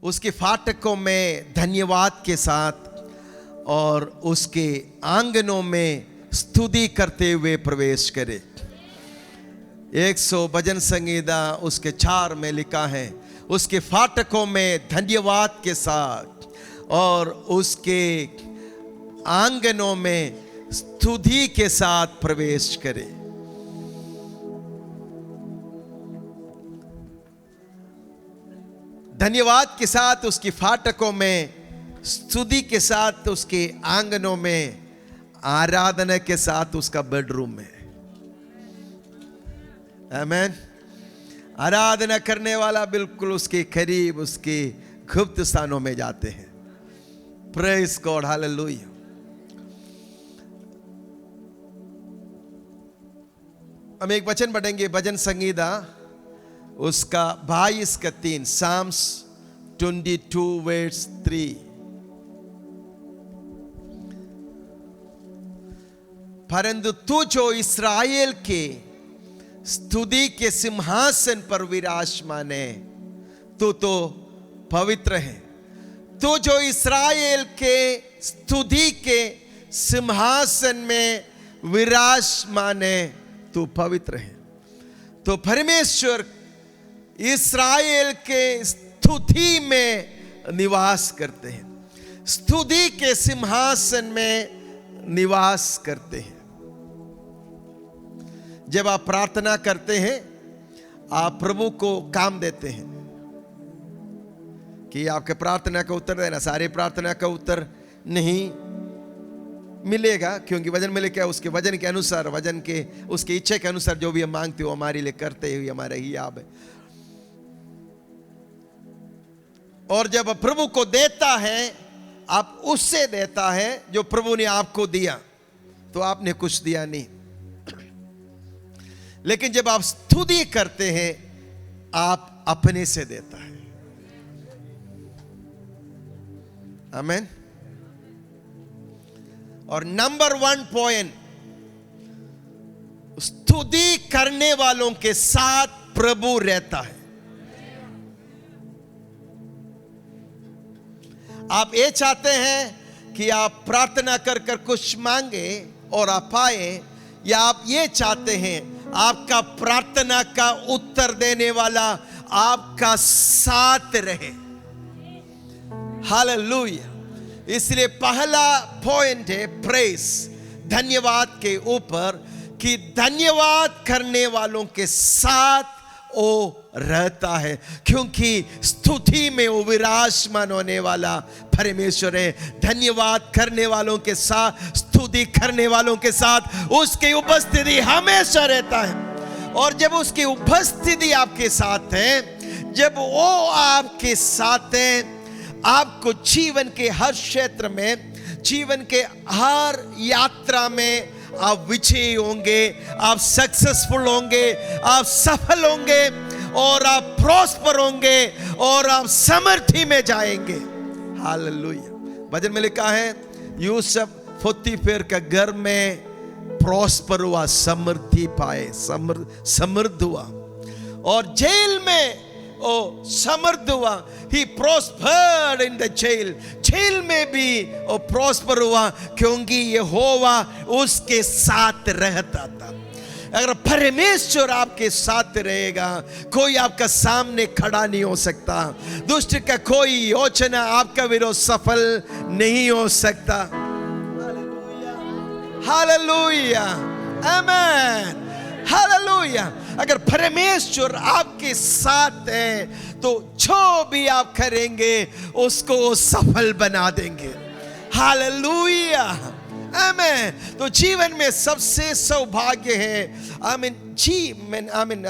उसके फाटकों में धन्यवाद के साथ और उसके आंगनों में स्तुति करते हुए प्रवेश करे। 100 भजन संगीता उसके 4 में लिखा है, उसके फाटकों में धन्यवाद के साथ और उसके आंगनों में स्तुति के साथ प्रवेश करे। धन्यवाद के साथ उसकी फाटकों में, स्तुति के साथ उसके आंगनों में, आराधना के साथ उसका बेडरूम में। आमीन। आराधना करने वाला बिल्कुल उसके करीब, उसके गुप्त स्थानों में जाते हैं। Praise God, hallelujah. हम एक वचन पढ़ेंगे, भजन संगीता उसका 22 का 3, Psalms 22 verse 3। परंतु तू जो इस्राएल के स्तुति के सिंहासन पर विराजमान है, तू तो पवित्र है। तू जो इस्राएल के स्तुति के सिंहासन में विराजमान है, तू पवित्र है। तो परमेश्वर इस्राएल के स्तुति में निवास करते हैं, स्तुति के सिंहासन में निवास करते हैं। जब आप प्रार्थना करते हैं, आप प्रभु को काम देते हैं कि आपके प्रार्थना का उत्तर देना। सारे प्रार्थना का उत्तर नहीं मिलेगा, क्योंकि वजन मिले क्या, उसके वजन के अनुसार, वजन के उसकी इच्छा के अनुसार जो भी हम मांगते हो हमारे लिए करते हुए हमारा ही आप है। और जब प्रभु को देता है, आप उससे देता है जो प्रभु ने आपको दिया, तो आपने कुछ दिया नहीं। लेकिन जब आप स्तुति करते हैं, आप अपने से देता है। आमीन। और नंबर 1 पॉइंट, स्तुति करने वालों के साथ प्रभु रहता है। आप ये चाहते हैं कि आप प्रार्थना कर कर कुछ मांगे और आप पाए, या आप ये चाहते हैं आपका प्रार्थना का उत्तर देने वाला आपका साथ रहे। हालेलुया। इसलिए पहला पॉइंट है प्रेज, धन्यवाद के ऊपर, कि धन्यवाद करने वालों के साथ वो रहता है, क्योंकि स्तुति में वो विराजमान होने वाला परमेश्वर है। धन्यवाद करने वालों के साथ, स्तुति करने वालों के साथ उसकी उपस्थिति हमेशा रहता है। और जब उसकी उपस्थिति आपके साथ है, जब वो आपके साथ है, आपको जीवन के हर क्षेत्र में, जीवन के हर यात्रा में आप विजयी होंगे, आप सक्सेसफुल होंगे, आप सफल होंगे, और आप प्रॉस्पर होंगे, और आप समृद्धि में जाएंगे। हालेलुया। भजन में लिखा है, यूसुफ पोतीफेर का घर में प्रॉस्पर हुआ, समृद्धि पाए, समृद्ध हुआ। और जेल में ओ समृद्ध हुआ। He prospered in the jail. Jail में भी वो प्रॉस्पर हुआ, क्योंकि यहोवा उसके साथ रहता था। अगर परमेश्वर आपके साथ रहेगा, कोई आपका सामने खड़ा नहीं हो सकता। दुष्ट का कोई योजना आपका विरोध सफल नहीं हो सकता। हालेलुया, आमीन, हालेलुया। अगर परमेश्वर आपके साथ है, तो जो भी आप करेंगे उसको सफल बना देंगे। हालेलुया, आमीन। तो जीवन में सबसे सौभाग्य है, आमीन जी, आमीन।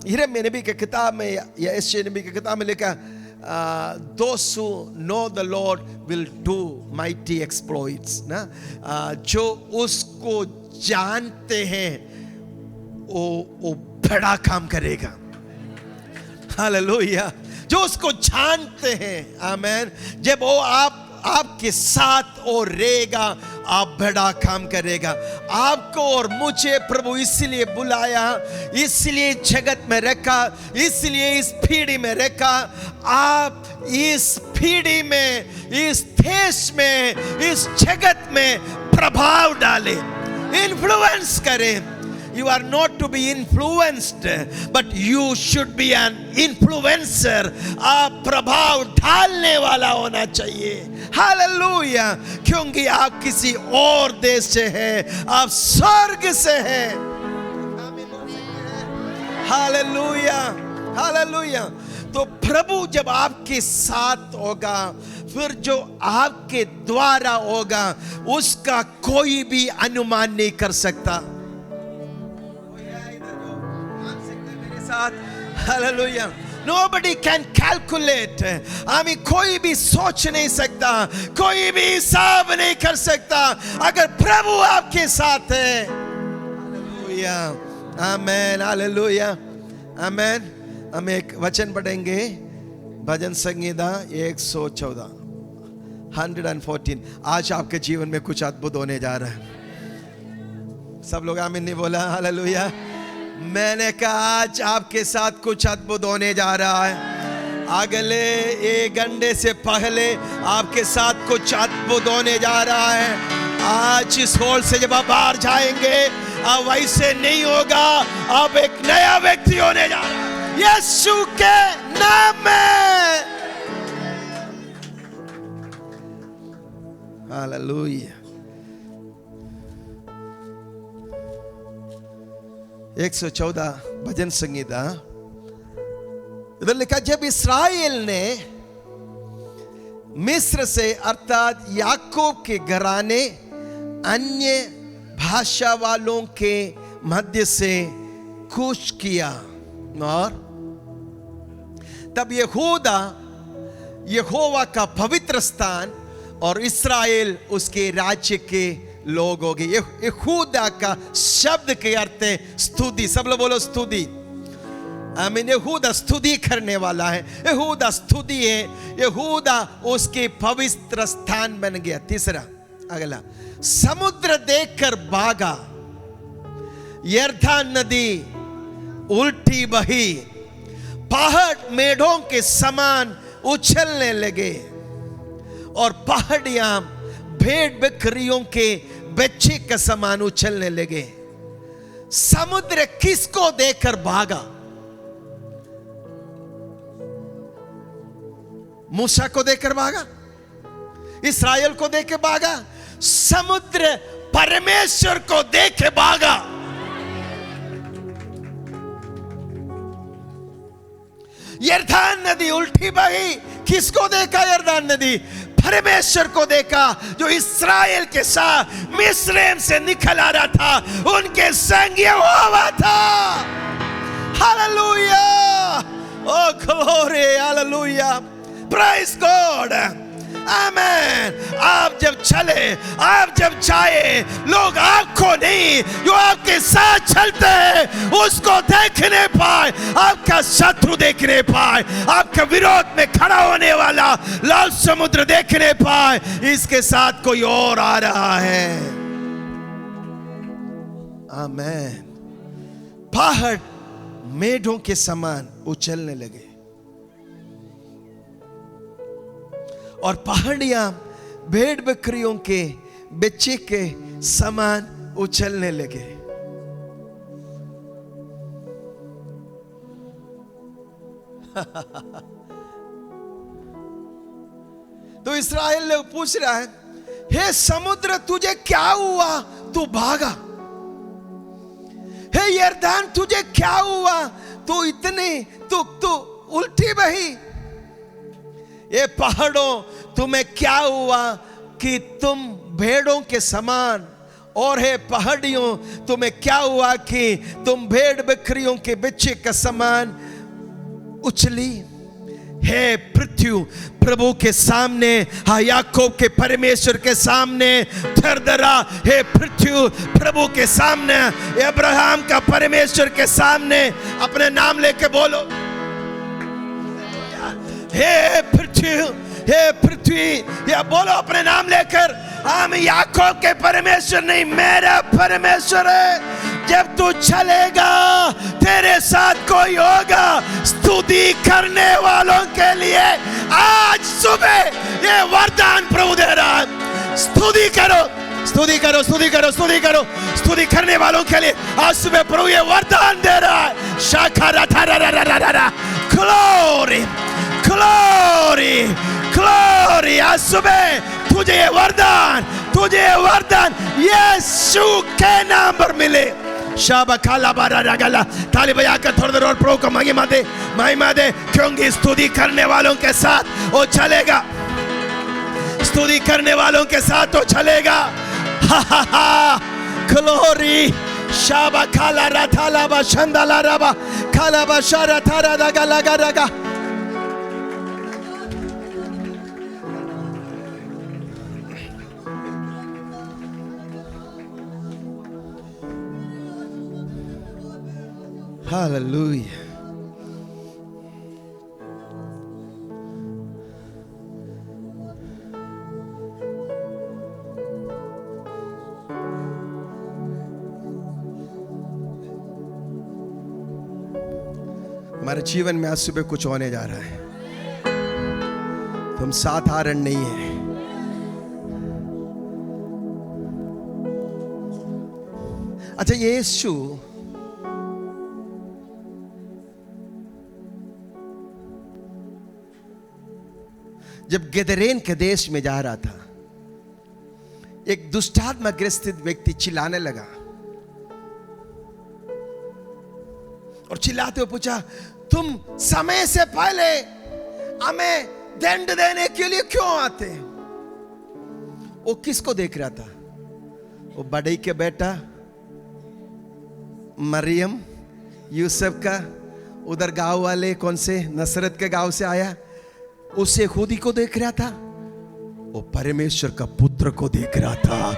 यिर्मयाह नबी के किताब में, या यशायाह नबी के किताब में लिखा, those who know the Lord will do mighty exploits, ना, जो उसको जानते हैं वो बड़ा काम करेगा। हालेलुया। जो उसको जानते हैं, आमीन, जब वो आपके साथ वो रहेगा, आप बड़ा काम करेगा। आपको और मुझे प्रभु इसलिए बुलाया, इसलिए जगत में रखा, इसलिए इस पीढ़ी में रखा। आप इस पीढ़ी में, इस देश में, इस जगत में प्रभाव डालें, इन्फ्लुएंस करें। You are not to be influenced, but you should be an influencer. आप प्रभाव डालने वाला होना चाहिए। हालेलुया। क्योंकि आप किसी और देश से हैं, आप स्वर्ग से हैं। Hallelujah, hallelujah. तो प्रभु जब आपके साथ होगा, फिर जो आपके द्वारा होगा उसका कोई भी अनुमान नहीं कर सकता। Hallelujah. Nobody can calculate. हमें कोई भी सोच नहीं सकता, कोई भी हिसाब नहीं कर सकता अगर प्रभु आपके साथ है। हालेलुया, आमेन, हालेलुया, आमेन। हम एक वचन पढ़ेंगे, भजन संहिता 114, 114। आज आपके जीवन में कुछ अद्भुत होने जा रहा है। सब लोग आमीन नहीं बोला? हालेलुया। मैंने कहा आज आपके साथ कुछ अद्भुत होने जा रहा है। अगले 1 घंटे से पहले आपके साथ कुछ अद्भुत होने जा रहा है। आज इस हॉल से जब आप बाहर जाएंगे, अब वैसे नहीं होगा, अब एक नया व्यक्ति होने जा रहा है यीशु के नाम में। हालेलुया। 114 भजन संहिता, इधर लिखा, जब इस्राएल ने मिस्र से अर्थात याकूब के घराने अन्य भाषा वालों के मध्य से कूच किया, और तब यहूदा यहोवा का पवित्र स्थान और इस्राएल उसके राज्य के लोग हो गए। यहूदा का शब्द के अर्थ है स्तुति। सब लोग बोलो स्तुति। आमीन। यहूदा स्तुति करने वाला है, यहूदा स्तुति है, यहूदा उसके पवित्र स्थान बन गया। तीसरा, अगला, समुद्र देखकर भागा, यरदन नदी उल्टी बही, पहाड़ मेढ़ों के समान उछलने लगे और पहाड़ियां भेड़ बकरियों के बच्चे का समान उछलने लगे। समुद्र किसको देखकर भागा? मूसा को देखकर भागा, इस्राएल को देख के भागा। समुद्र परमेश्वर को देख के भागा। यरदन नदी उल्टी बही, किसको देखा? यरदन नदी परमेश्वर को देखा, जो इस्राएल के साथ मिस्र से निकल आ रहा था, उनके संग यहोवा था। हालेलुया, ओ ग्लोरी, हालेलुया, प्रेज गॉड, आमेन। आप जब चले, आप जब जाए, लोग आपको नहीं, जो आपके साथ चलते हैं उसको देखने पाए, आपका शत्रु देखने पाए, आपके विरोध में खड़ा होने वाला लाल समुद्र देखने पाए, इसके साथ कोई और आ रहा है। आमेन। पहाड़ मेढ़ों के समान उछलने लगे और पहाड़ियां भेड़ बकरियों के बच्चे के समान उछलने लगे। तो इस्राएल लोग पूछ रहा है, हे समुद्र तुझे क्या हुआ, तू भागा? हे यरदन तुझे क्या हुआ, तू इतनी तू उल्टी बही? ये पहाड़ों तुम्हें क्या हुआ कि तुम भेड़ों के समान, और हे पहाड़ियों तुम्हें क्या हुआ कि तुम भेड़ बकरियों के बच्चे का समान उछली? हे पृथ्वी प्रभु के सामने, हाँ याकूब के परमेश्वर के सामने थरथरा। हे पृथ्वी प्रभु के सामने, अब्राहम का परमेश्वर के सामने अपने नाम लेके बोलो, हे पृथ्वी, हे पृथ्वी, या बोलो अपने नाम लेकर, हम याकूब के परमेश्वर नहीं, मेरा परमेश्वर है। जब तू चलेगा तेरे साथ कोई होगा। स्तुति करने वालों के लिए आज सुबह ये वरदान प्रभु दे रहा है। स्तुति करो, स्तुति करो, स्तुति करो, स्तुति करो। स्तुति करने वालों के लिए आज सुबह प्रभु ये वरदान दे रहा है। शाखा ग्लोरी, ग्लोरी, ग्लोरी। आज सुबह तुझे ये वरदान, तुझे ये वरदान यीशु के नाम पर मिले। शाबा काला बारा रगला। ताली बजाकर थोड़ी देर और प्रभु को महिमा दे, महिमा दे, क्योंकि स्तुति करने वालों के साथ वो चलेगा। स्तुति करने वालों के साथ वो चलेगा। हा हा हा, ग्लोरी। शाबा काला राथाला बा शंदाला रबा काला बा शारा थारा रगा लगा रगा। Hallelujah. हमारे जीवन में आज सुबह कुछ होने जा रहा है। तुम साधारण नहीं है। अच्छा, यीशु जब गेदरेन के देश में जा रहा था, एक दुष्टात्मा ग्रसित व्यक्ति चिल्लाने लगा और चिल्लाते हुए पूछा, तुम समय से पहले हमें दंड देने के लिए क्यों आते? वो किसको देख रहा था? वो बड़ई के बेटा मरियम, यूसुफ का, उधर गांव वाले कौन से नसरत के गांव से आया, उसे खुद ही को देख रहा था। वो परमेश्वर का पुत्र को देख रहा था।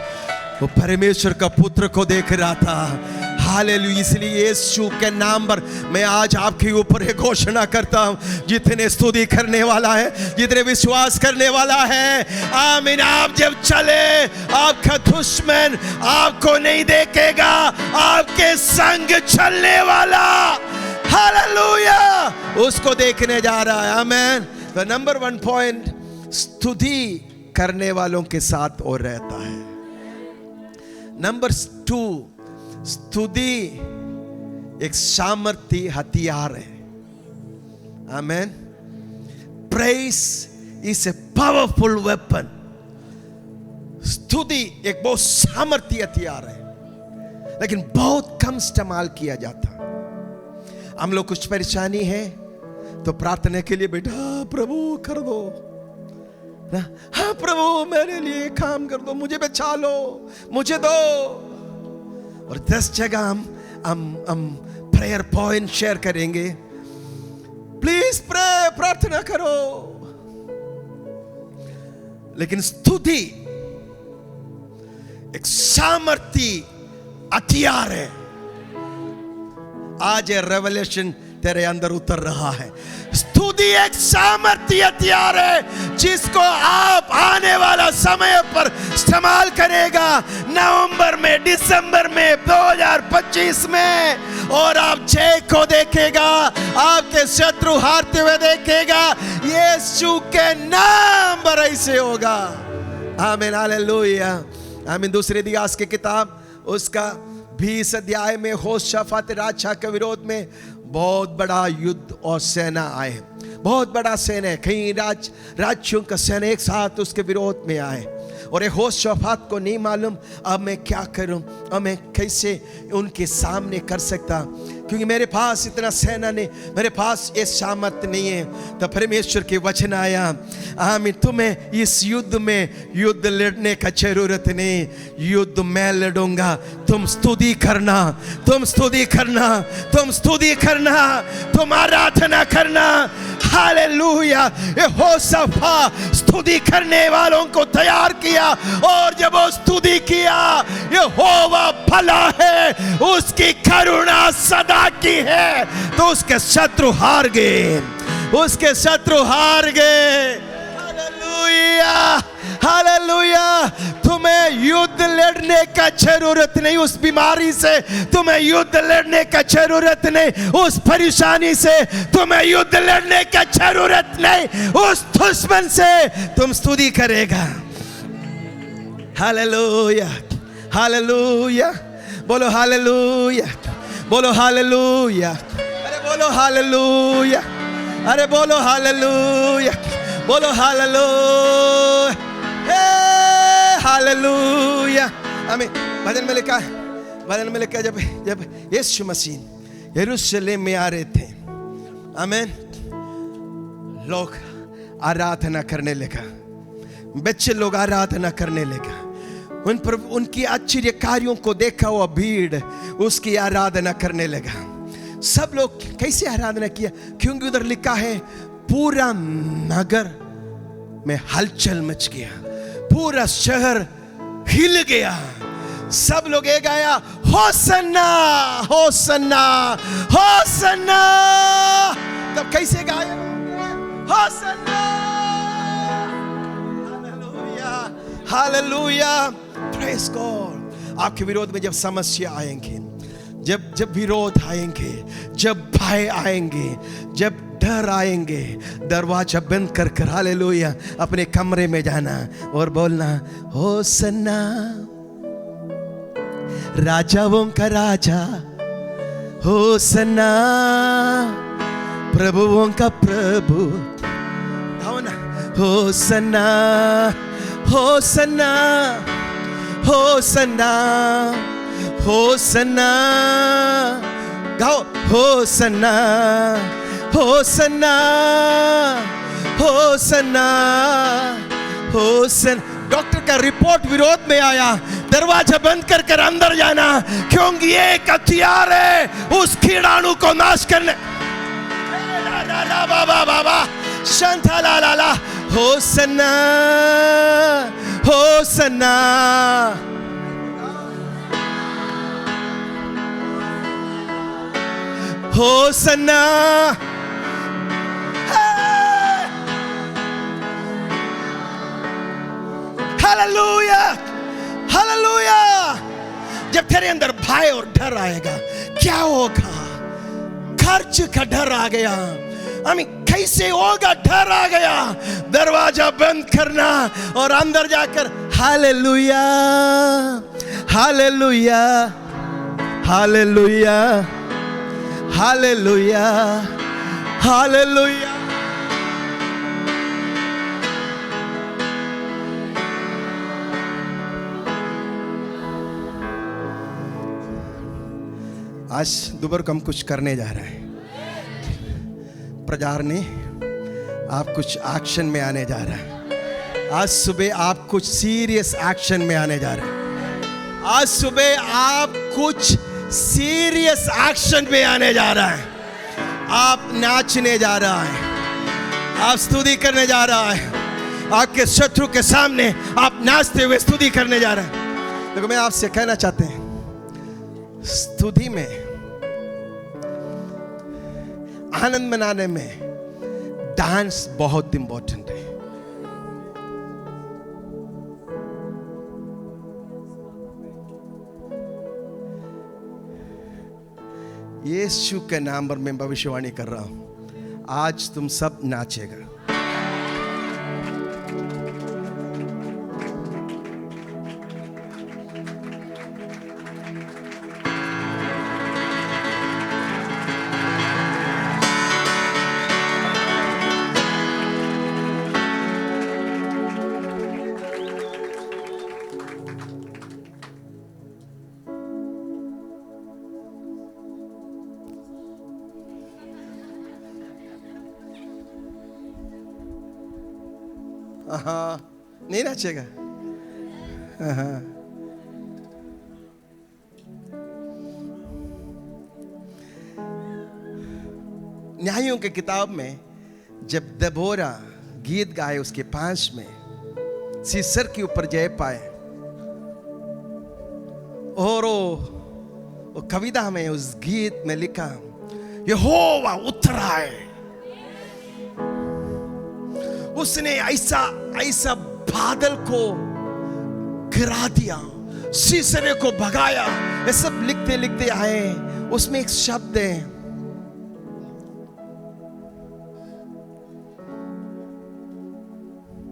वो परमेश्वर का पुत्र को देख रहा था। हालेलुया। इसलिए यीशु के नाम पर मैं आज आपके ऊपर एक घोषणा करता हूं, जितने स्तुति करने वाला है, जितने विश्वास करने वाला है, आमीन। आप जब चले, आपका दुश्मन आपको नहीं देखेगा, आपके संग चलने वाला, हालेलुया, उसको देखने जा रहा है। आमीन। तो नंबर 1 पॉइंट, स्तुति करने वालों के साथ और रहता है। नंबर 2, स्तुति एक सामर्थी हथियार है। Amen. Praise is a powerful weapon. स्तुति एक बहुत सामर्थी हथियार है, लेकिन बहुत कम इस्तेमाल किया जाता। हम लोग कुछ परेशानी है तो प्रार्थना के लिए बेटा, प्रभु कर दो ना, हाँ प्रभु मेरे लिए काम कर दो, मुझे बचा लो, मुझे दो। और 10 जगह हम प्रेयर पॉइंट शेयर करेंगे। प्लीज प्रार्थना करो। लेकिन स्तुति एक सामर्थी हथियार है। आज ये रेवलेशन तेरे अंदर उतर रहा है। स्तुति एक सामर्थ्य हथियार है, जिसको आप आने वाला समय पर इस्तेमाल करेगा। नवंबर में, दिसंबर में, 2025 में, और आप जय को देखेगा, आपके शत्रु हारते हुए देखेगा। यीशु के नाम पर ऐसे होगा। आमीन, हालेलुया, आमीन। दूसरे इतिहास की किताब उसका 20 अध्याय में होशाफात राजा के विरोध में बहुत बड़ा युद्ध और सेना आए। बहुत बड़ा सेना, कई राज्यों का सेना एक साथ उसके विरोध में आए। और होशाफात को नहीं मालूम अब मैं क्या करूं, अब मैं कैसे उनके सामने कर सकता, क्योंकि मेरे पास इतना सेना नहीं, मेरे पास ये सामर्थ्य नहीं है। तो परमेश्वर के वचन आया, आमीन, तुम्हें इस युद्ध में युद्ध लड़ने का जरूरत नहीं, युद्ध मैं लड़ूंगा। तुम स्तुति करना, तुम स्तुति करना, तुम स्तुति करना, तुम आराधना करना। हालेलुया। यहोशप्पा स्तुति करने वालों को तैयार किया, और जब वो स्तुति किया, यहोवा भला है, उसकी करुणा सदा की है, तो उसके शत्रु हार गए, उसके शत्रु हार गए। Hallelujah, hallelujah. तुम तुम्हें युद्ध लड़ने का जरूरत नहीं उस बीमारी से, तुम्हें युद्ध लड़ने का जरूरत नहीं उस परेशानी से, तुम्हें युद्ध लड़ने का जरूरत नहीं उस दुश्मन से। तुम स्तुति करेगा। हालेलुया, हालेलुया, बोलो हालेलुया, बोलो हालेलुया, अरे बोलो हालेलुया, अरे बोलो हालेलुया, बोलो हालेलुया, हालेलुया। हमें भजन में लिखा है, भजन में लिखा, जब जब यीशु मसीह यरूशलेम में आ रहे थे, आमीन, लोग आराधना करने लगा, बच्चे लोग आराधना करने लगा। उन पर उनकी आश्चर्य कार्यों को देखा हुआ भीड़ उसकी आराधना करने लगा। सब लोग कैसे आराधना किया? क्योंकि उधर लिखा है पूरा नगर में हलचल मच गया, पूरा शहर हिल गया। सब लोग एक गाया, होसन्ना होसन्ना होसन्ना। तब कैसे गाया? Hosanna, hallelujah, hallelujah, praise God. आपके विरोध में जब समस्या आएंगे, जब विरोध आएंगे, जब भय आएंगे, जब डर आएंगे, दरवाजा बंद कर कर हालेलुया अपने कमरे में जाना और बोलना, होसन्ना राजाओं का राजा, होसन्ना प्रभुओं का प्रभु, होसन्ना होसन्ना होसन्ना होसन्ना, गाओ Hosanna hosanna hosanna Hosanna. Doctor का रिपोर्ट विरोध में आया, दरवाजा बंद कर कर अंदर जाना, क्योंकि एक हथियार है उस कीड़ाणु को नाश करने। बाबा बाबा शांता ला ला ला, hosanna hosanna hosanna. Hallelujah, hallelujah. जब तेरे अंदर भय और डर आएगा, क्या होगा? खर्च का डर आ गया, कैसे होगा? डर आ गया, दरवाजा बंद करना और अंदर जाकर hallelujah hallelujah hallelujah hallelujah hallelujah. आज दोपहर को हम कुछ करने जा रहे हैं। प्रचार ने आप कुछ एक्शन में आने जा रहे हैं। आज सुबह आप कुछ सीरियस एक्शन में आने जा रहे हैं। आज सुबह आप कुछ सीरियस एक्शन में आने जा रहा है। आप नाचने जा रहा है, आप स्तुति करने जा रहा है, आपके शत्रु के सामने आप नाचते हुए स्तुति करने जा रहे हैं। देखो, मैं आपसे कहना चाहते हैं, स्तुति में, आनंद मनाने में डांस बहुत इंपॉर्टेंट है। यीशु के नाम पर मैं भविष्यवाणी कर रहा हूं, आज तुम सब नाचेगा। हाँ, नहीं नाचेगा? हाँ। न्यायों की किताब में जब दबोरा गीत गाए, उसके 5 में सीसर के ऊपर जय पाए, और वो कविता में, उस गीत में लिखा, यहोवा उतरा है। उसने ऐसा बादल को गिरा दिया, सीसरे को भगाया। ये सब लिखते लिखते आए। उसमें एक शब्द है,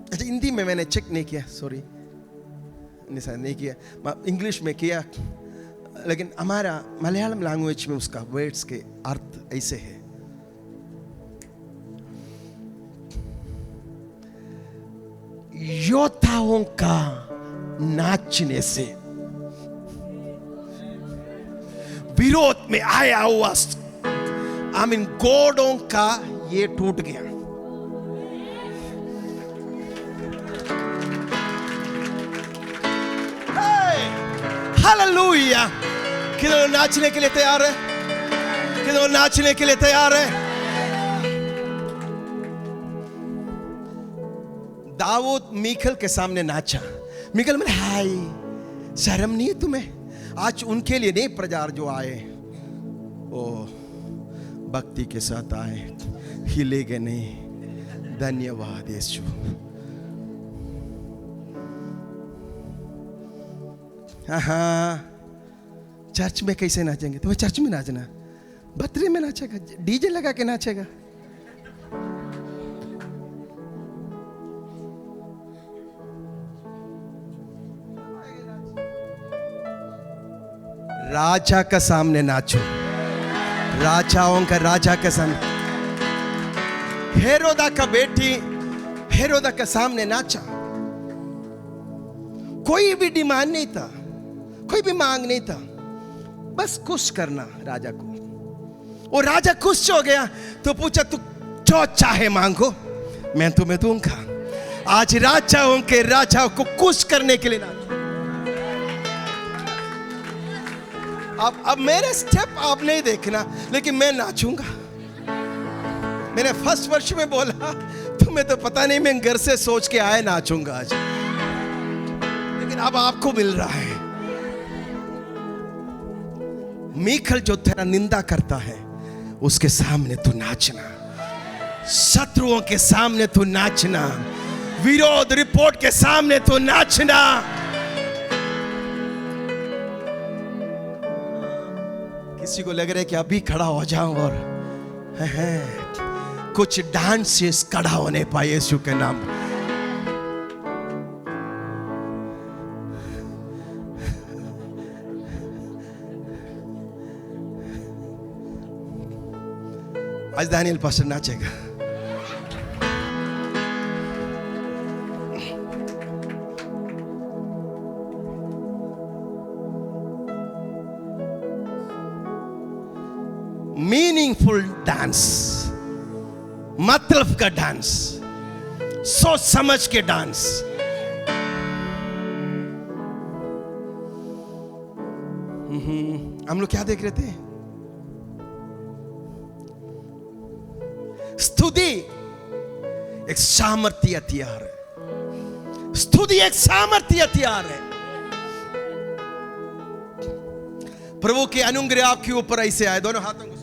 अच्छा हिंदी में मैंने चेक नहीं किया, सॉरी नहीं किया, इंग्लिश में किया, लेकिन हमारा मलयालम लैंग्वेज में उसका वर्ड्स के अर्थ ऐसे है, योद्धाओं का नाचने से विरोध में आया हुआ घोड़ों का ये टूट गया। हालेलुया। कितने लोग नाचने के लिए तैयार है? कितने लोग नाचने के लिए तैयार है? दाऊद मीकल के सामने नाचा। मीकल बोले, हाय शर्म नहीं है तुम्हें? आज उनके लिए नहीं, प्रजा जो आए ओ भक्ति के साथ आए, हिलेगे नहीं। धन्यवाद यीशु। हाँ, चर्च में कैसे नाचेंगे? तुम्हें चर्च में नाचना, बर्थडे में नाचेगा, डीजे लगा के नाचेगा। राजा का सामने नाचो, राजाओं का राजा के सामने। हेरोदा का बेटी हेरोदा के सामने नाचा। कोई भी डिमांड नहीं था, कोई भी मांग नहीं था, बस खुश करना राजा को। और राजा खुश हो गया तो पूछा, तू जो चाहे मांगो मैं तुम्हें दूंगा। आज राजाओं के राजा को खुश करने के लिए नाचो। अब मेरे स्टेप आप नहीं देखना, लेकिन मैं नाचूंगा। मैंने फर्स्ट वर्ष में बोला, तुम्हें तो पता नहीं, मैं घर से सोच के आया नाचूंगा आज, लेकिन अब आपको मिल रहा है। मीकल जो तेरा निंदा करता है, उसके सामने तू नाचना, शत्रुओं के सामने तू नाचना, विरोध रिपोर्ट के सामने तू नाचना। किसी को लग रहा है कि अभी खड़ा हो जाऊं और कुछ डांसेस खड़ा होने पाए यीशु के नाम। आज दानियल पास्टर नाचेगा। मीनिंगफुल डांस, मतलब का डांस, सोच समझ के डांस। हम लोग क्या देख रहे थे? स्तुति एक सामर्थ्य हथियार है। स्तुति एक सामर्थ्य हथियार है। प्रभु के अनुग्रह आपके ऊपर ऐसे आए, दोनों हाथों को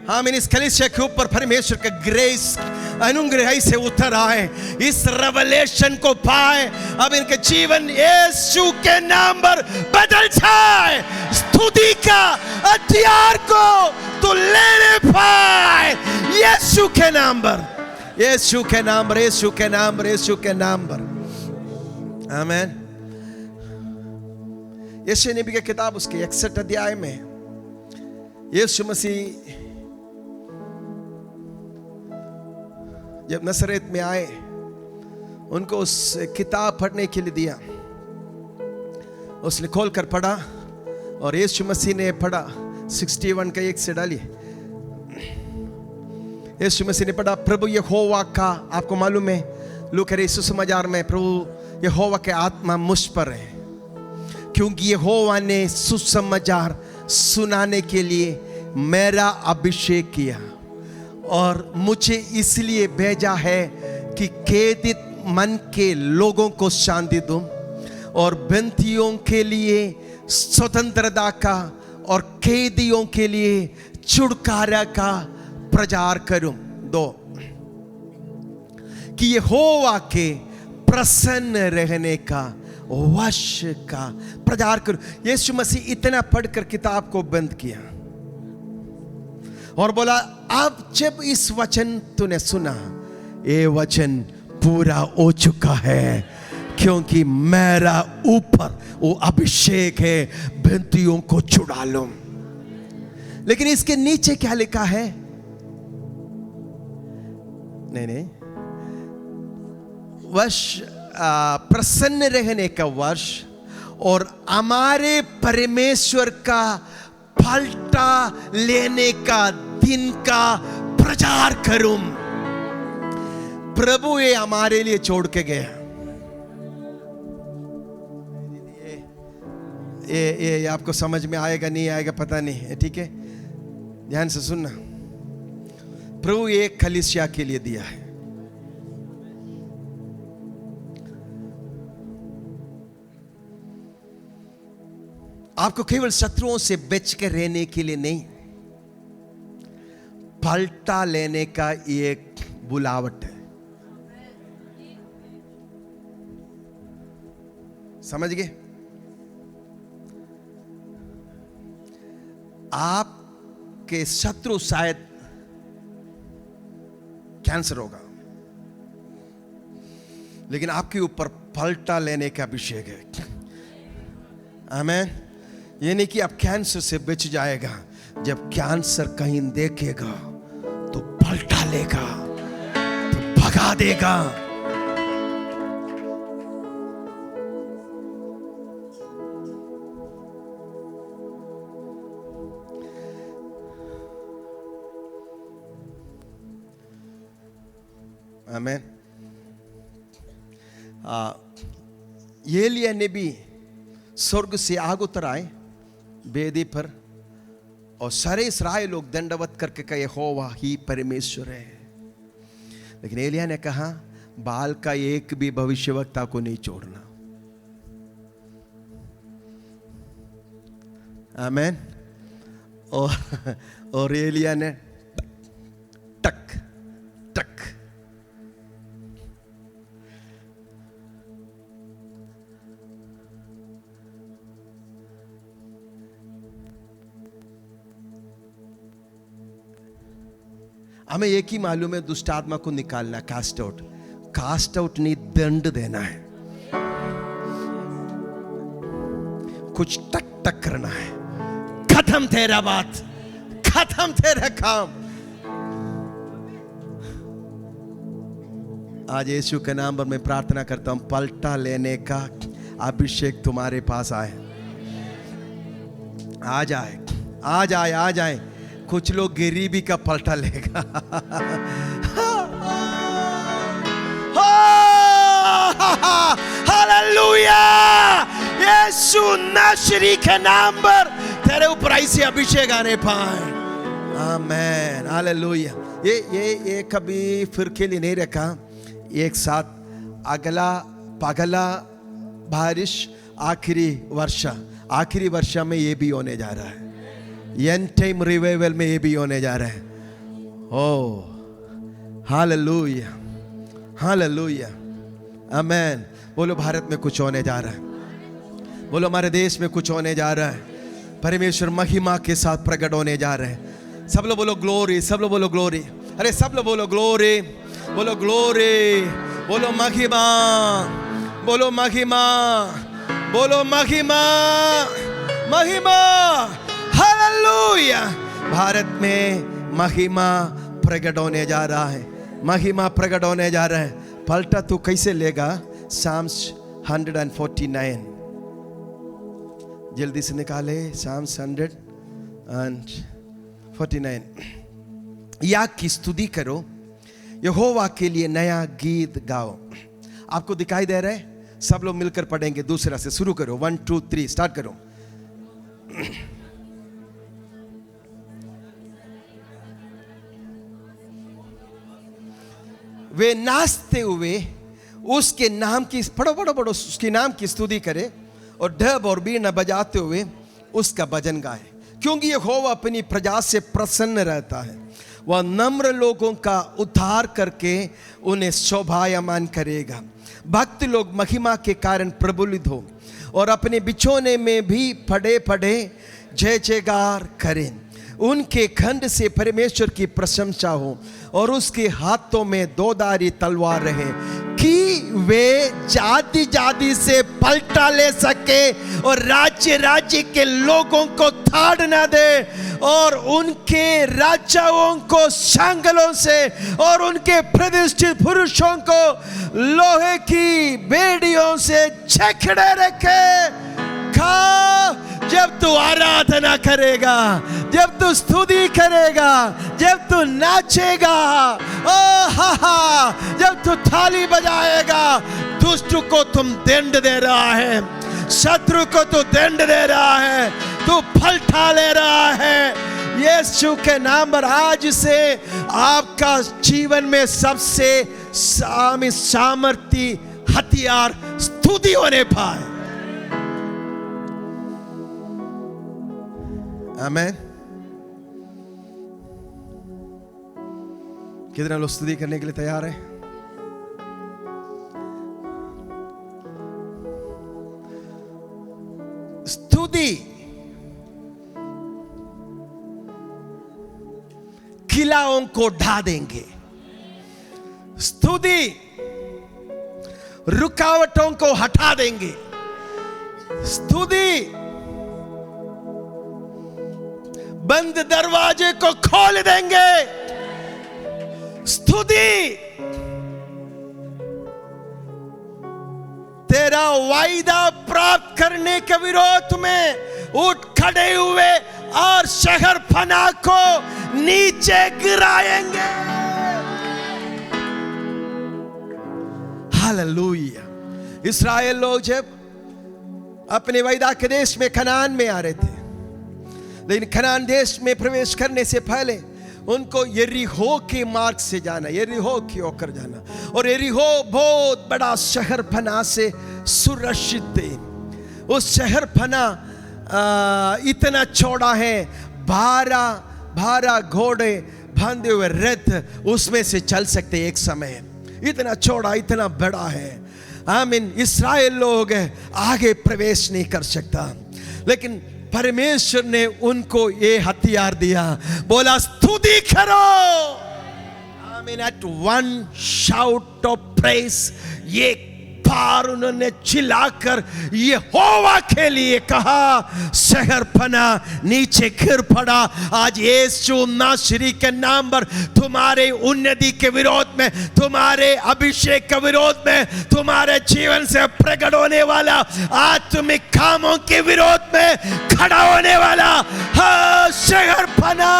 हाँ, मैंने इस कलीसिया के ऊपर परमेश्वर का ग्रेस अनुग्रह से उतर आए, इस रेवलेशन को पाए। अब इनके जीवन यीशु के नाम पर बदल जाए। स्तुति का हथियार को तो लेने पाए यीशु के नाम पर, यीशु के नाम पर, यीशु के नाम पर, यीशु के नाम पर। आमीन। यशायाह नबी की किताब उसके 61 अध्याय में यीशु मसीह जब नसरत में आए, उनको उस किताब पढ़ने के लिए दिया। उसने खोल कर पढ़ा और यीशु मसीह ने पढ़ा। 61 का 1 से डालिए। यीशु मसीह ने पढ़ा, प्रभु यहोवा का, आपको मालूम है लूका सुसमाचार में, प्रभु यहोवा के आत्मा मुझ पर है, क्योंकि यहोवा ने सुसमाचार सुनाने के लिए मेरा अभिषेक किया और मुझे इसलिए भेजा है कि खेदित मन के लोगों को शांति दूं और बंदियों के लिए स्वतंत्रता का और कैदियों के लिए छुटकारा का प्रचार करूं। 2 कि यहोवा के प्रसन्न रहने का वश का प्रचार करो। यीशु मसीह इतना पढ़कर किताब को बंद किया और बोला, अब जब इस वचन तूने सुना, ये वचन पूरा हो चुका है, क्योंकि मेरा ऊपर वो अभिषेक है, बंदियों को छुड़ा लो। लेकिन इसके नीचे क्या लिखा है? नहीं, वर्ष प्रसन्न रहने का वर्ष और हमारे परमेश्वर का पलटा लेने का दिन का प्रचार करूं। प्रभु ये हमारे लिए छोड़ के गया। ये आपको समझ में आएगा नहीं आएगा पता नहीं, ठीक है, ध्यान से सुनना। प्रभु ये कलीसिया के लिए दिया है। आपको केवल शत्रुओं से बच के रहने के लिए नहीं, पलटा लेने का एक बुलावट है। समझ गए? आपके शत्रु शायद कैंसर होगा, लेकिन आपके ऊपर पलटा लेने का अभिषेक है। आमीन। ये नहीं कि आप कैंसर से बच जाएगा, जब कैंसर कहीं देखेगा तो पलटा लेगा, तो भगा देगा। आमीन। एलिया ने भी स्वर्ग से आग उतर आए वेदी पर, और सारे इस्राएल लोग दंडवत करके कहे, यहोवा ही परमेश्वर है। लेकिन एलिया ने कहा, बाल का एक भी भविष्यवक्ता को नहीं छोड़ना। आमीन। और एलिया ने टक टक हमें एक ही मालूम है, दुष्ट आत्मा को निकालना, कास्ट आउट। कास्ट आउट नहीं, दंड देना है। कुछ टक टक करना है। खत्म तेरा बात, खत्म तेरा काम। आज यीशु के नाम पर मैं प्रार्थना करता हूं, पलटा लेने का अभिषेक तुम्हारे पास आए, आ जाए, आ जाए, आ जाए। कुछ लोग गरीबी का पलटा लेगा। हालेलुया। यीशु नासरी के नाम पर तेरे ऊपर ऐसे अभिषेक आने पाए। आमीन। हालेलुया। ये कभी फिर के लिए नहीं रखा, एक साथ अगला पगला बारिश आखिरी वर्षा में ये भी होने जा रहा है। एंड टाइम रिवाइवल में ये भी होने जा रहा है। ओ हालेलुया, हालेलुया, आमीन। बोलो भारत में कुछ होने जा रहा है। बोलो हमारे देश में कुछ होने जा रहा है। परमेश्वर महिमा के साथ प्रकट होने जा रहे हैं। सब लोग बोलो ग्लोरी, सब लोग बोलो ग्लोरी। अरे सब लोग बोलो ग्लोरी, बोलो ग्लोरी, बोलो महिमा, बोलो महिमा, बोलो महिमा, महिमा। हालेलुया। भारत में महिमा प्रकट होने जा रहा है, महिमा प्रकट होने जा रहा है। पलटा तू कैसे लेगा? साम्स 149, जल्दी से निकाले। साम्स 149। याग की स्तुति करो, यहोवा के लिए नया गीत गाओ। आपको दिखाई दे रहा है? सब लोग मिलकर पढ़ेंगे। दूसरा से शुरू करो। 1 2 3 स्टार्ट करो। वे नाचते हुए उसके नाम की, पढ़ो पढ़ो पढ़ो, उसके नाम की स्तुति करे और ढब और बीना बजाते हुए उसका भजन गाए, क्योंकि यहोवा अपनी प्रजा से प्रसन्न रहता है। वह नम्र लोगों का उद्धार करके उन्हें शोभायमान करेगा। भक्त लोग महिमा के कारण प्रफुल्लित हो और अपने बिछौने में भी पड़े पड़े जय जयकार करें। उनके खंड से परमेश्वर की प्रशंसा हो और उसके हाथों में दोधारी तलवार रहे कि वे जाति जाति से पलटा ले सके और राज्य राज्य के लोगों को थाड़ न दे और उनके राजाओं को सांगलों से और उनके प्रतिष्ठित पुरुषों को लोहे की बेड़ियों से जकड़े रखे। जब तू आराधना करेगा, जब तू स्तुति करेगा, जब तू नाचेगा, ओ हा, जब तू थाली बजाएगा, दुष्ट को तुम दंड दे रहा है, शत्रु को तू दंड दे रहा है, तू फल ठा ले रहा है। यीशु के नाम पर आज से आपका जीवन में सबसे सामर्थी हथियार स्तुति होने पाए। आमेन। कितने लोग स्तुति करने के लिए तैयार हैं? स्तुति किलाओं को ढा देंगे, स्तुति रुकावटों को हटा देंगे, स्तुति बंद दरवाजे को खोल देंगे, स्तुति तेरा वायदा प्राप्त करने के विरोध में उठ खड़े हुए और शहर फना को नीचे गिराएंगे। हालेलुया। इस्राएल लोग जब अपने वायदा के देश में कनान में आ रहे थे, लेकिन कनान देश में प्रवेश करने से पहले उनको यरीहो के मार्ग से जाना, यरीहो की होकर जाना, और यरीहो बहुत बड़ा शहर फना से सुरक्षित थे। उस शहर फना इतना चौड़ा है, 12 घोड़े बांधे हुए रथ उसमें से चल सकते एक समय, इतना चौड़ा इतना बड़ा है। आमीन। इस्राएल लोग आगे प्रवेश नहीं कर सकता, लेकिन परमेश्वर ने उनको ये हथियार दिया, बोला स्तुति करो। आमीन। At one shout of praise, ये बार उन्होंने चिल्लाकर यहोवा के लिए कहा, शहर फना नीचे गिर पड़ा। आज यीशु नासरी के नाम पर तुम्हारे उन्नति के विरोध में, तुम्हारे अभिषेक के विरोध में, तुम्हारे जीवन से प्रकट होने वाला आत्मिक कामों के विरोध में खड़ा होने वाला शहर फना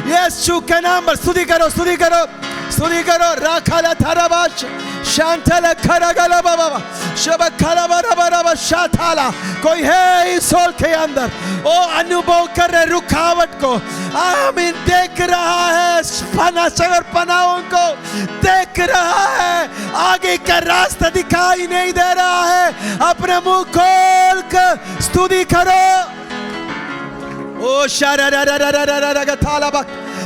यीशु के नाम पर स्तुति करो, स्तुति करो, स्तुति करो। राखाला थाराबाश शांतला खरगला बाबा शब खरबरबरब शाथाला। कोई है इस हॉल के अंदर ओ अनुभव कर रहे रुकावट को, आमीन, देख रहा है फना शहर फनाओं को देख रहा है, आगे का रास्ता दिखाई नहीं दे रहा है, अपने मुंह खोल कर स्तुति करो। ओ शारा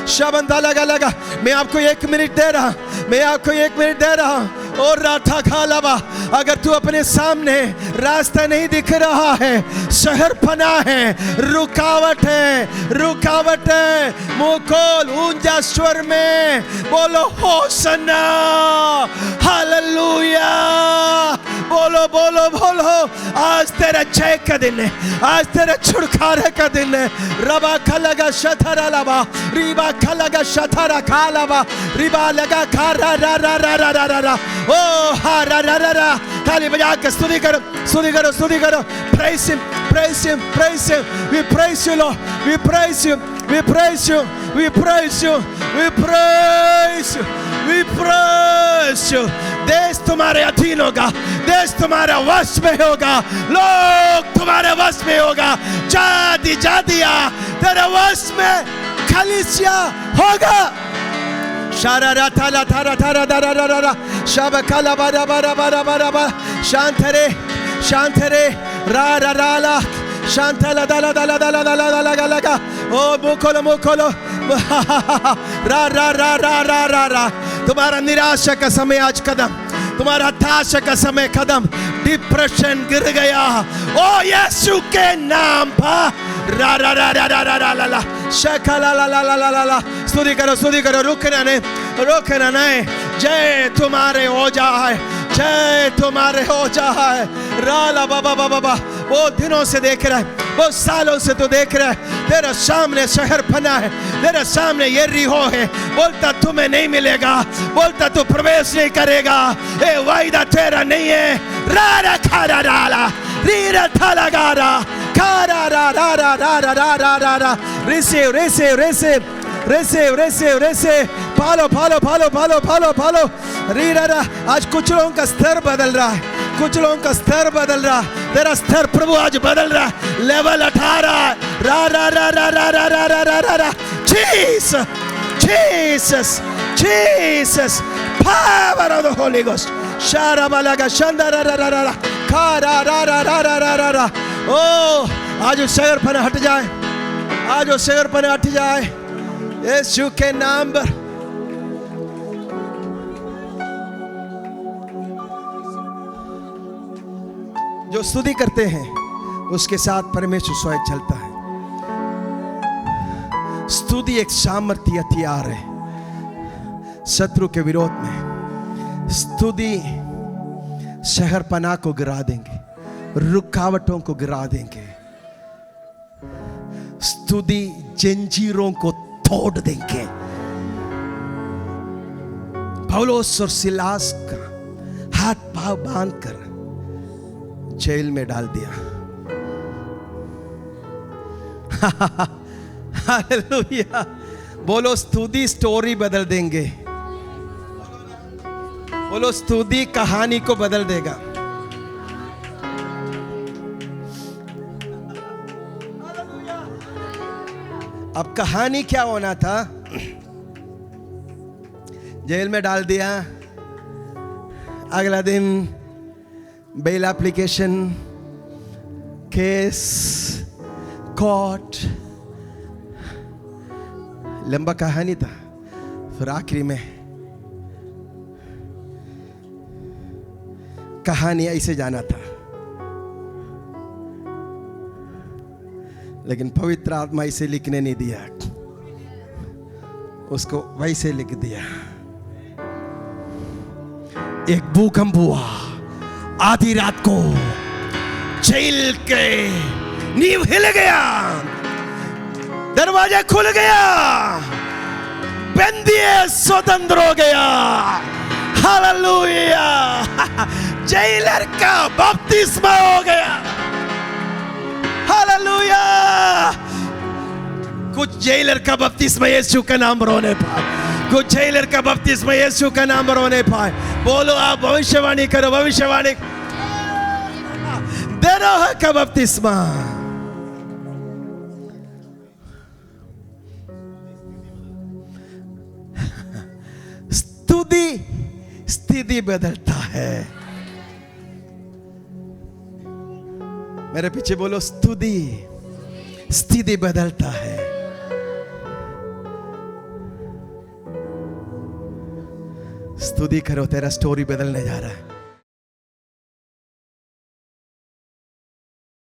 शबंदा लगा। मैं आपको 1 मिनट दे रहा, मैं आपको 1 मिनट दे रहा। और राठा खालाबा, अगर तू अपने सामने रास्ता नहीं दिख रहा है, शहर फना है, रुकावट है, रुकावट है, मुंह खोल, ऊंचा स्वर में बोलो होसन्ना, हालेलुया, बोलो बोलो बोलो। आज तेरा जय का दिन है, आज तेरा छुटकारे का दिन है। रबा खलगा शथरा लबा, रिबा खलगा शथरा खालाबा, रिबा लगा खा रा रा रा रा रा रा रा। ओ हा रा रा रा रा। ताली बजा के स्तुति करो, स्तुति करो, स्तुति करो। Praise him, praise him, praise him. We praise you, Lord. We praise you, we praise you, we praise you, we praise you, we praise you. देश तुम्हारे अधीन होगा, देश तुम्हारे वश में होगा, लोग तुम्हारे वश में होगा, जाति जातिया तेरे वश में कलीसिया होगा। शारा रा थाला थारा थारा दारा रा रा रा शब काला बारा बारा बारा बारा बा शांतरे शांतरे रा रा रा ला शांतला दाला दाला दाला दाला दाला दाला का ओ मुखोलो रा रा रा रा रा रा रा। तुम्हारा निराशा का समय आज कदम, तुम्हारा हताशा का समय खत्म, डिप्रेशन गिर गया। ओ यीशु के नाम पर रा रा रा रा रा रा रा ला ला शका ला ला ला ला ला ला ला। स्तुति करो, रुकना नहीं। जय तुम्हारे हो जाए, जय तुम्हारे हो जाए। राला बाबा बाबा बाबा, वो दिनों से देख रहा है, वो सालों से तो देख रहा है, तेरे सामने शहर फना है, तेरे सामने यरीहो है, बोलता तुम्हें नहीं मिलेगा, बोलता तू प्रवेश नहीं करेगा, ये वायदा तेरा नहीं है। रारा खारा राला रीरा थाला गारा खारा रा रा रा रा रा रा रा रा रा। Receive receive receive receive receive receive. Follow follow follow follow follow follow. रीरा रा। आज कुछ लोगों का स्तर बदल रहा है, कुछ लोगों का स्तर बदल रहा है। तेरा स्तर प्रभु आज बदल रहा है, लेवल 18। रा रा रा रा रा रा रा रा रा रा रा। Jesus Jesus Jesus, power of the Holy Ghost। शारा बालागा शांदारा रा रा रा रा खा रा रा रा रा रा रा रा रा। ओ आज उस शहरपन हट जाए, आज उस शहरपन हट जाए यीशु के नाम पर। जो स्तुति करते हैं उसके साथ परमेश्वर स्वयं चलता है। स्तुति एक सामर्थ्य हथियार है शत्रु के विरोध में। स्तुति शहरपना को गिरा देंगे, रुकावटों को गिरा देंगे। स्तुति जंजीरों को तोड़ देंगे। पौलुस और सिलास का हाथ पांव बांधकर जेल में डाल दिया। हालेलुया। बोलो स्तुति स्टोरी बदल देंगे, बोलो स्तुति कहानी को बदल देगा। अब कहानी क्या होना था, जेल में डाल दिया। अगला दिन बेल एप्लीकेशन, केस, कोर्ट, लंबा कहानी था। फिर आखिरी में कहानी ऐसे जाना था, लेकिन पवित्र आत्मा इसे लिखने नहीं दिया, उसको वैसे लिख दिया। एक भूकंप हुआ आधी रात को, जेल के नींव हिल गया, दरवाजा खुल गया, बंदी स्वतंत्र हो गया। हालेलुया। जेलर का बपतिस्मा हो गया। हालेलुया। कुछ जेलर का बपतिस्मा यीशु का नाम पर होने पाए, कुछ जेलर का बपतिस्मा यीशु का नाम पर होने पाए। बोलो आप भविष्यवाणी करो, भविष्यवाणी दे रहा है का बपतिस्मा। स्तुति स्थिति बदलता है। मेरे पीछे बोलो स्तुति स्थिति बदलता है। स्तुति करो, तेरा स्टोरी बदलने जा रहा है।